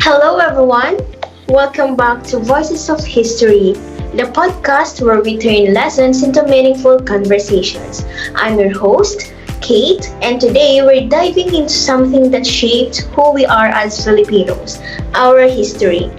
Hello, everyone. Welcome back to Voices of History, the podcast where we turn lessons into meaningful conversations. I'm your host, Kate, and today we're diving into something that shaped who we are as Filipinos, our history.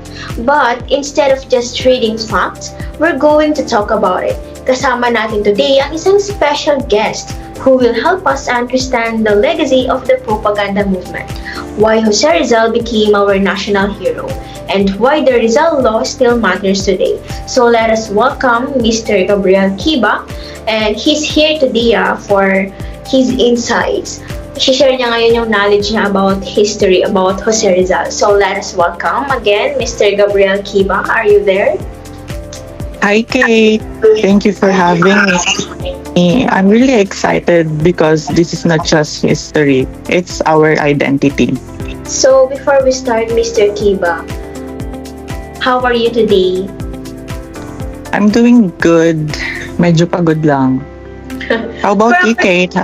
But instead of just reading facts, we're going to talk about it. Kasama natin today ang isang special guest who will help us understand the legacy of the propaganda movement, why Jose Rizal became our national hero, and why the Rizal Law still matters today. So let us welcome Mr. Gabriel Kiba, and he's here today for his insights. I-share niya ngayon yung knowledge niya about history, about Jose Rizal. So let us welcome again Mr. Gabriel Kiba. Are you there? Hi, Kate. Thank you for having me. I'm really excited because this is not just history, it's our identity. So before we start, Mr. Kiba, how are you today? I'm doing good. Medyo pagod lang. How about you, Kate?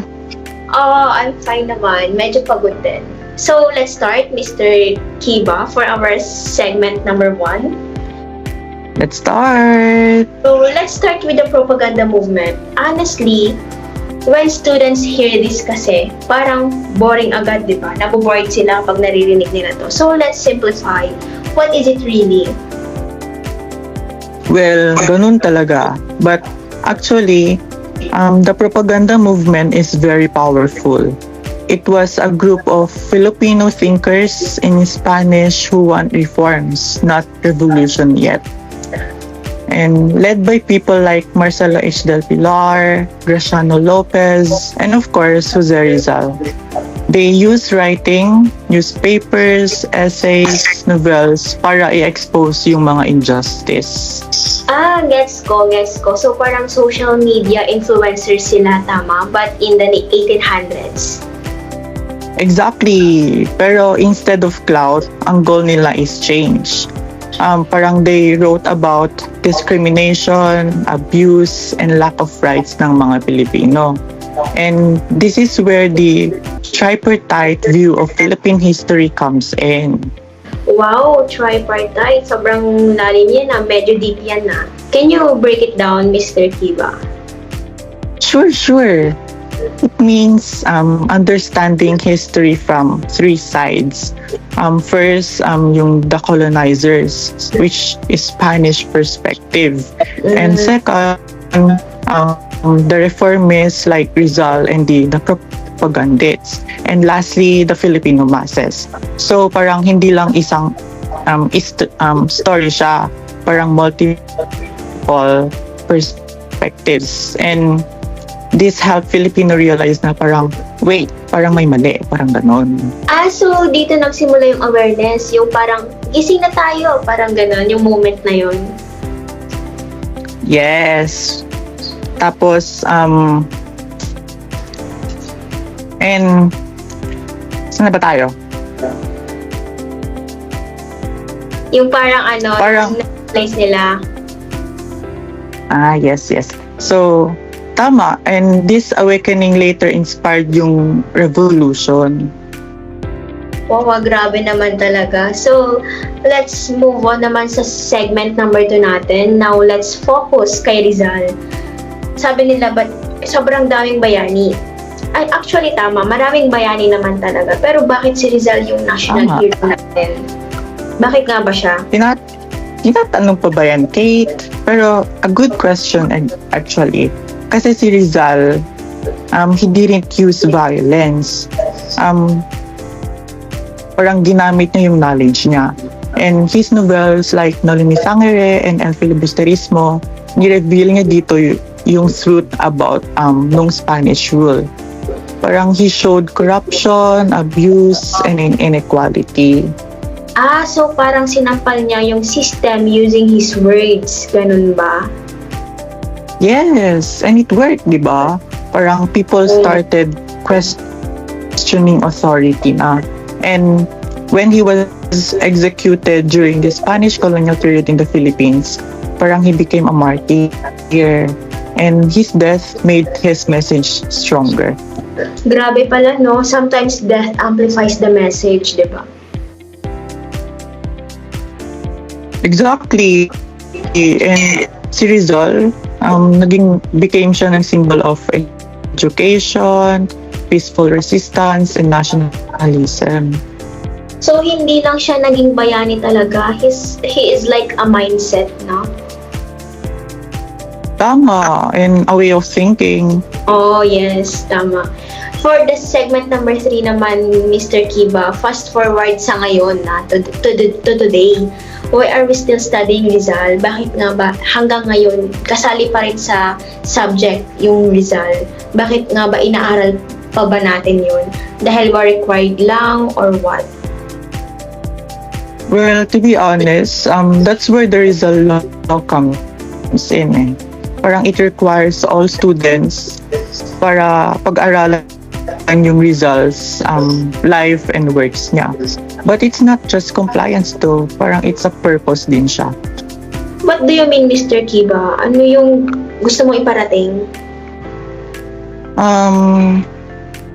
Oh, I'm fine naman. Medyo pagod din. So let's start, Mr. Kiba, for our segment number 1. Let's start. So let's start with the propaganda movement. Honestly, when students hear this kasi, parang boring agad, di ba? Nabobored sila pag naririnig nila to. So let's simplify. What is it really? Well, ganun talaga. But actually, the propaganda movement is very powerful. It was a group of Filipino thinkers in Spanish who want reforms, not revolution yet. And led by people like Marcelo H. del Pilar, Graciano Lopez, and of course, Jose Rizal. They used writing, newspapers, essays, novels para i-expose yung mga injustice. Gets ko. So parang social media influencers sila, tama? But in the 1800s. Exactly. Pero instead of clout, ang goal nila is change. Parang they wrote about discrimination, abuse, and lack of rights ng mga Pilipino. And this is where the tripartite view of Philippine history comes in. Wow, tripartite. Sobrang lalim yan na. Medyo deep yan na. Can you break it down, Mr. Kiba? Sure. It means understanding history from three sides. First, yung the colonizers, which is Spanish perspective. And second, the reformists like Rizal and the propagandists. And lastly, the Filipino masses. So parang hindi lang isang story siya, parang multiple perspectives. And this helped Filipino realize na parang, wait, parang may mali, parang ganon. So dito nagsimula yung awareness, yung parang gising na tayo, parang ganon, yung moment na yun. Yes. Tapos, and, saan na ba tayo? Yung parang na-realize nila. Yes. So, tama. And this awakening later inspired yung revolution. Wow, grabe naman talaga. So, let's move on naman sa segment number 2 natin. Now, let's focus kay Rizal. Sabi nila, but sobrang daming bayani. Ay, actually, tama. Maraming bayani naman talaga. Pero bakit si Rizal yung national hero natin? Bakit nga ba siya? Tinatanong pa ba yan, Kate? Pero, a good question actually. Kasi si Rizal, he didn't use violence. Parang ginamit niya yung knowledge niya. And his novels like Noli Me Tangere and El Filibusterismo, ni-reveal niya dito yung truth about nung Spanish rule. Parang he showed corruption, abuse, and inequality. So parang sinampal niya yung system using his words. Ganun ba? Yes, and it worked, di ba? Parang people started questioning authority na. And when he was executed during the Spanish colonial period in the Philippines, parang he became a martyr. And his death made his message stronger. Grabe pala, no? Sometimes death amplifies the message, di ba? Exactly. And si Rizal, became siya ng symbol of education, peaceful resistance, and nationalism. So, hindi lang siya naging bayani talaga. He is like a mindset, no? Tama, and a way of thinking. Oh, yes, tama. For the segment number 3 naman, Mr. Kiba, fast forward sa ngayon to today. Why are we still studying Rizal? Bakit nga ba hanggang ngayon kasali pa rin sa subject yung Rizal? Bakit nga ba inaaral pa ba natin yun? Dahil ba required lang or what? Well, to be honest, that's where the Rizal law comes in. Parang it requires all students para pag-aralan yung results, life and works niya. But it's not just compliance though, parang it's a purpose din siya. What do you mean, Mr. Kiba? Ano yung gusto mo iparating?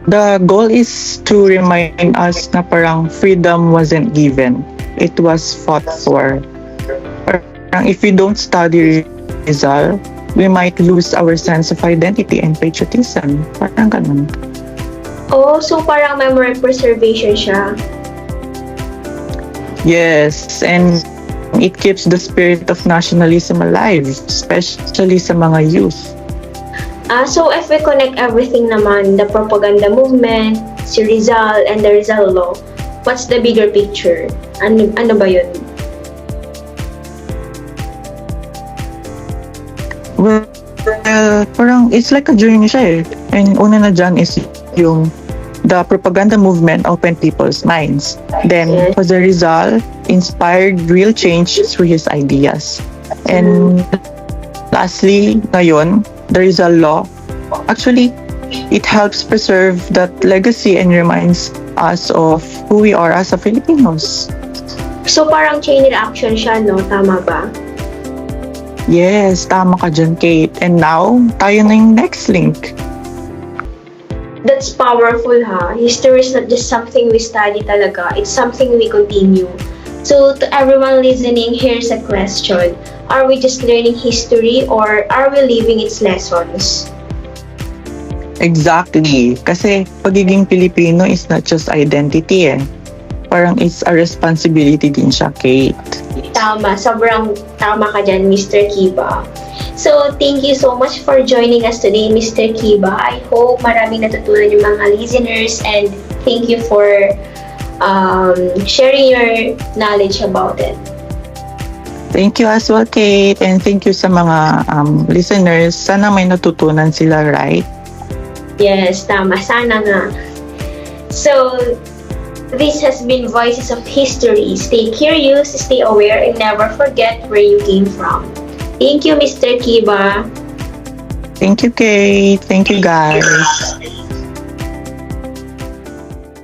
The goal is to remind us na parang freedom wasn't given. It was fought for. Parang if we don't study Rizal, we might lose our sense of identity and patriotism. Parang ganun. Oh, so parang memory preservation siya. Yes, and it keeps the spirit of nationalism alive, especially sa mga youth. So if we connect everything naman, the propaganda movement, si Rizal, and the Rizal Law, what's the bigger picture? Ano ba yun? Well, parang it's like a journey siya eh. And una na dyan is yung the propaganda movement opened people's minds. Then, as a result, inspired real change through his ideas. And lastly, ngayon, the Rizal Law, actually, it helps preserve that legacy and reminds us of who we are as a Filipinos. So parang chain reaction siya, no? Tama ba? Yes, tama ka dyan, Kate. And now, tayo na yung next link. That's powerful, ha? History is not just something we study talaga. It's something we continue. So, to everyone listening, here's a question. Are we just learning history or are we living its lessons? Exactly. Kasi pagiging Pilipino is not just identity eh. Parang it's a responsibility din siya, Kate. Tama. Sobrang tama ka dyan, Mr. Kiba. So, thank you so much for joining us today, Mr. Kiba. I hope maraming natutunan yung mga listeners and thank you for sharing your knowledge about it. Thank you as well, Kate. And thank you sa mga listeners. Sana may natutunan sila, right? Yes, tama. Sana nga. So, this has been Voices of History. Stay curious, stay aware, and never forget where you came from. Thank you, Mr. Kiba. Thank you, Kate. Thank you, guys.